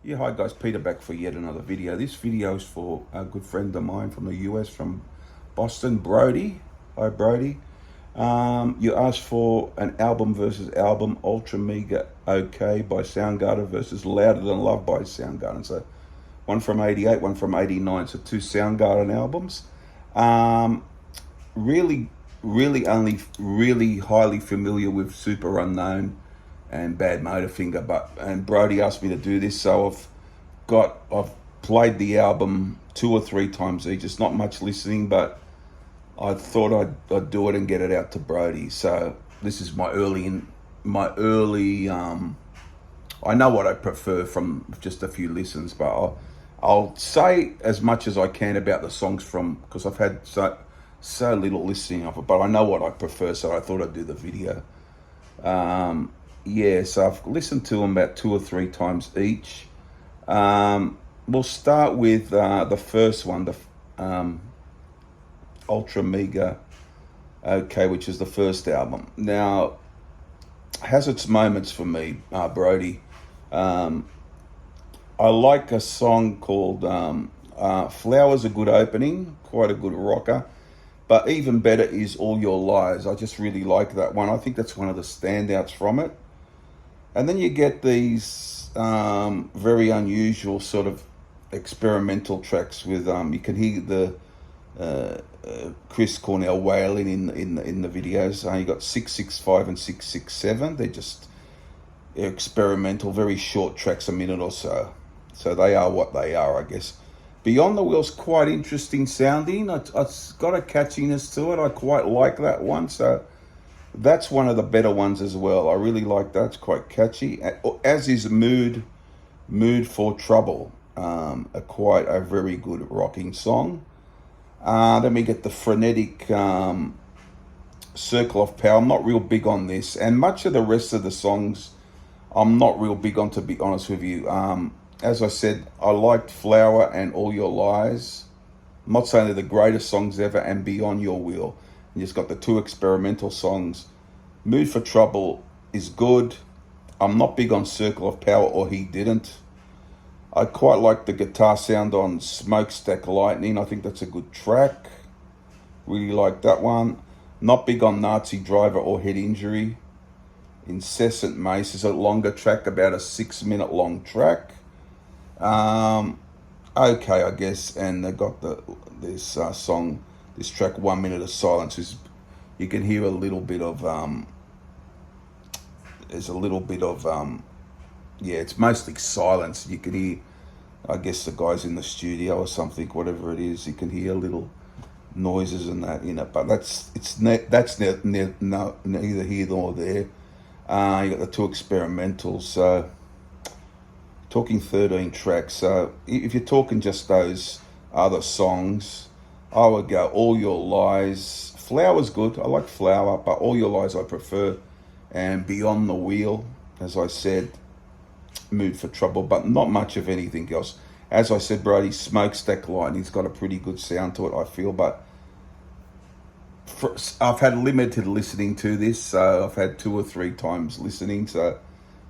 Yeah, hi guys, Peter back for yet another video. This video is for a good friend of mine from the US, from Boston, Brody. Hi Brody. You asked for an album versus album, Ultramega OK by Soundgarden versus Louder Than Love by Soundgarden. So one from 88, one from 89, so two Soundgarden albums. Um, really highly familiar with Super Unknown and Bad Motorfinger, and Brody asked me to do this, so I've played the album 2 or 3 times each. It's not much listening, but I thought I'd do it and get it out to Brody. So this is my early. I know what I prefer from just a few listens, but I'll say as much as I can about the songs from, because I've had so little listening of it, but I know what I prefer, so I thought I'd do the video. Yeah, so I've listened to them about 2 or 3 times each. We'll start with the first one, the Ultramega OK, which is the first album. Now, has its moments for me, Brody. I like a song called Flowers, a good opening, quite a good rocker. But even better is All Your Lies. I just really like that one. I think that's one of the standouts from it. And then you get these very unusual sort of experimental tracks with you can hear the Chris Cornell wailing in the videos. You got 665 and 667. They're just experimental, very short tracks, a minute or so. So they are what they are, I guess. Beyond the Wheel's quite interesting sounding. It's got a catchiness to it. I quite like that one. So that's one of the better ones as well. I really like that. It's quite catchy. As is Mood for Trouble. Quite a very good rocking song. Then we get the frenetic Circle of Power. I'm not real big on this. And much of the rest of the songs, I'm not real big on, to be honest with you. As I said, I liked Flower and All Your Lies. I'm not saying they're the greatest songs ever, and Beyond Your Wheel. You just got the two experimental songs. Mood for Trouble is good. I'm not big on Circle of Power, or He Didn't. I quite like the guitar sound on Smokestack Lightning. I think that's a good track. Really like that one. Not big on Nazi Driver or Head Injury. Incessant Mace is a longer track, about a 6-minute long track. Okay, I guess. And they got this song, this track, 1 Minute of Silence, is you can hear a little bit of there's a little bit of yeah, it's mostly silence. You can hear, I guess, the guys in the studio or something, whatever it is. You can hear little noises and that in it, but that's neither here nor there. You got the two experimentals. So talking 13 tracks. So if you're talking just those other songs, I would go All Your Lies. Flower's good. I like Flower, but All Your Lies I prefer. And Beyond the Wheel, as I said, Mood for Trouble, but not much of anything else. As I said, Brody, Smokestack Lightning's got a pretty good sound to it, I feel, but I've had limited listening to this, so I've had 2 or 3 times listening, so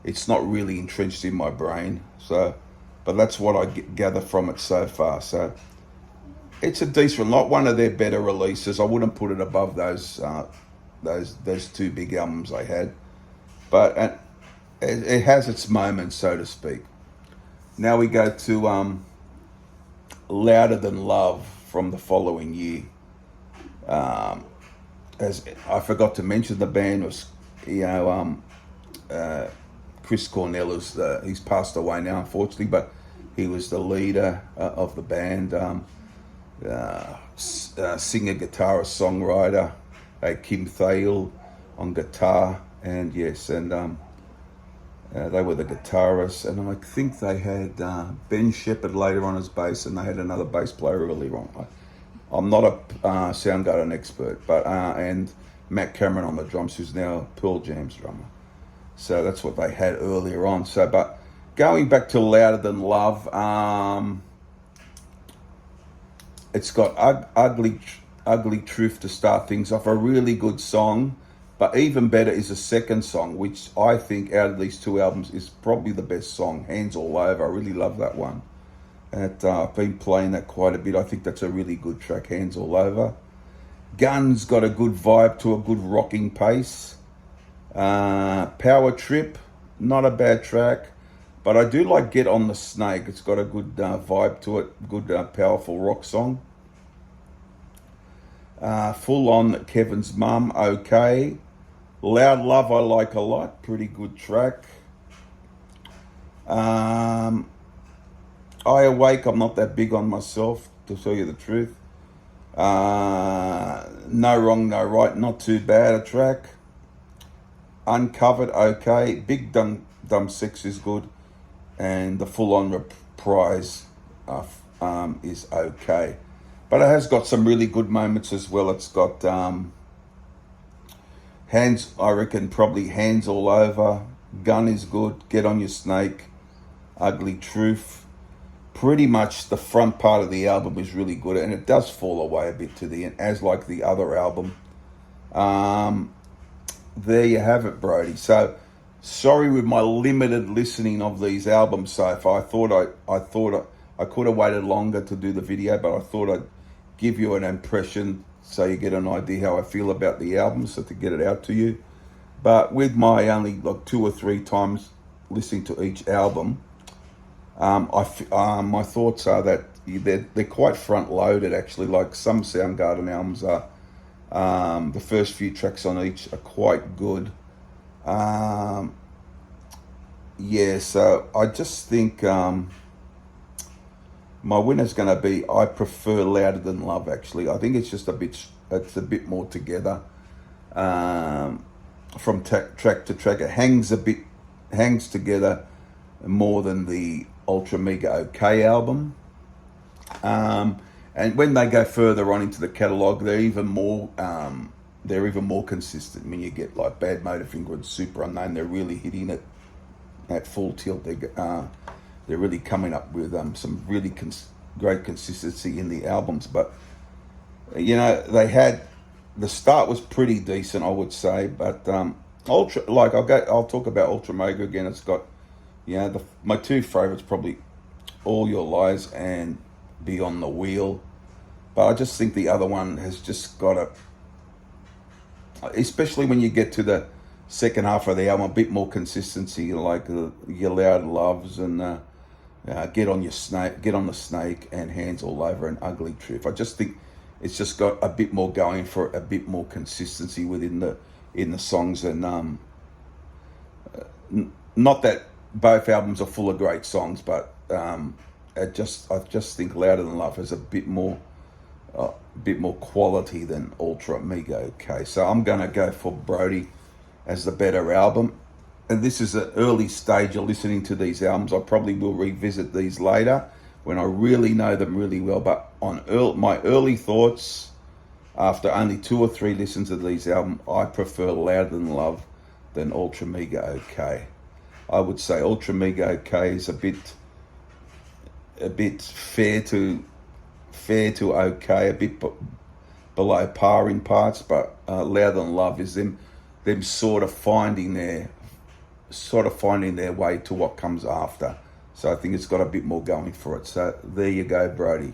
it's not really entrenched in my brain. So, but that's what I gather from it so far. So it's a decent, not one of their better releases. I wouldn't put it above those 2 big albums they had, but it has its moments, so to speak. Now we go to Louder Than Love from the following year. As I forgot to mention, the band was, Chris Cornell is he's passed away now, unfortunately, but he was the leader of the band, singer, guitarist, songwriter. Kim Thayil on guitar, and yes, and they were the guitarists, and I think they had Ben Shepherd later on as bass, and they had another bass player earlier on. I'm not a Soundgarden expert, but and Matt Cameron on the drums, who's now Pearl Jam's drummer. So that's what they had earlier on. So, but going back to Louder Than Love, it's got ugly Truth to start things off. A really good song, But even better is the second song, which I think out of these two albums is probably the best song, Hands All Over. I really love that one. And I've been playing that quite a bit. I think that's a really good track, Hands All Over. Gun's got a good vibe to a good rocking pace. Power Trip, not a bad track. But I do like Get on the Snake. It's got a good vibe to it, good powerful rock song. Full On, Kevin's Mum, okay. Loud Love, I like a lot, pretty good track. I Awake, I'm not that big on myself, to tell you the truth. No Wrong, No Right, not too bad a track. Uncovered, okay. Big Dumb Six is good. And the Full On Reprise is okay. But it has got some really good moments as well. It's got Hands, I reckon probably Hands All Over. Gun is good. Get On Your Snake. Ugly Truth. Pretty much the front part of the album is really good, and it does fall away a bit to the end, as like the other album. There you have it, Brody. So sorry with my limited listening of these albums so far. I thought I could have waited longer to do the video, but I thought I'd give you an impression so you get an idea how I feel about the album, so to get it out to you. But with my only like 2 or 3 times listening to each album, my thoughts are that they're quite front loaded actually. Like some Soundgarden albums are, the first few tracks on each are quite good. Yeah, so I just think my winner's going to be I Prefer Louder Than Love, actually. I think it's just a bit more together from track to track. It hangs together more than the Ultramega OK album. And when they go further on into the catalogue, they're even more consistent. When you get like Bad Motorfinger and Super Unknown, they're really hitting it at full tilt. They're really coming up with some really great consistency in the albums. But you know, the start was pretty decent, I would say. But I'll talk about Ultramega again. It's got, you know, my 2 favorites probably All Your Lies and Beyond the Wheel. But I just think the other one has just got especially when you get to the second half of the album, a bit more consistency, like Your Loud Loves and Get on the Snake and Hands All Over and Ugly Truth. I just think it's just got a bit more going for it, a bit more consistency in the songs, and not that both albums are full of great songs, but I just think Louder Than Love has a bit more quality than Ultramega. Okay, so I'm gonna go for Brody as the better album. And this is an early stage of listening to these albums. I probably will revisit these later when I really know them really well. But on my early thoughts, after only 2 or 3 listens of these albums, I prefer Louder Than Love than Ultramega OK. I would say Ultramega OK is a bit fair to OK, a bit below par in parts. But Louder Than Love is them sort of finding their way to what comes after. So I think it's got a bit more going for it. So there you go, Brody.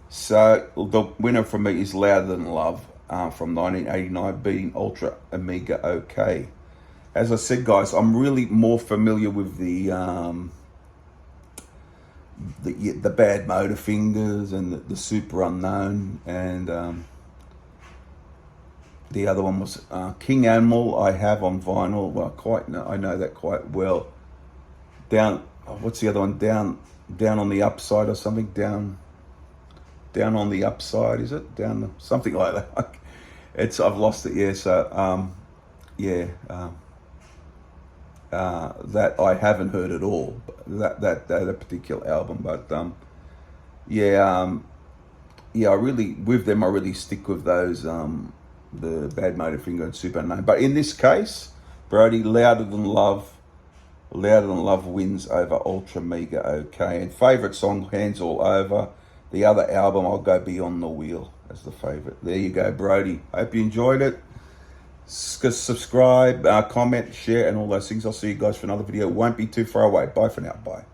So the winner for me is Louder Than Love from 1989, beating Ultramega OK. As I said, guys, I'm really more familiar with the Bad Motorfingers and the Super Unknown, and the other one was King Animal. I have on vinyl. Well, I know that quite well. What's the other one? Down on the Upside or something. Down on the Upside, is it? Something like that. I've lost it. Yeah. So that I haven't heard at all. That particular album, but I really stick with those. The Bad Motorfinger and Super Unknown. But in this case, Brody, Louder Than Love wins over Ultramega OK. And favourite song, Hands All Over. The other album, I'll go Beyond the Wheel as the favourite. There you go, Brody. Hope you enjoyed it. Subscribe, comment, share, and all those things. I'll see you guys for another video. It won't be too far away. Bye for now. Bye.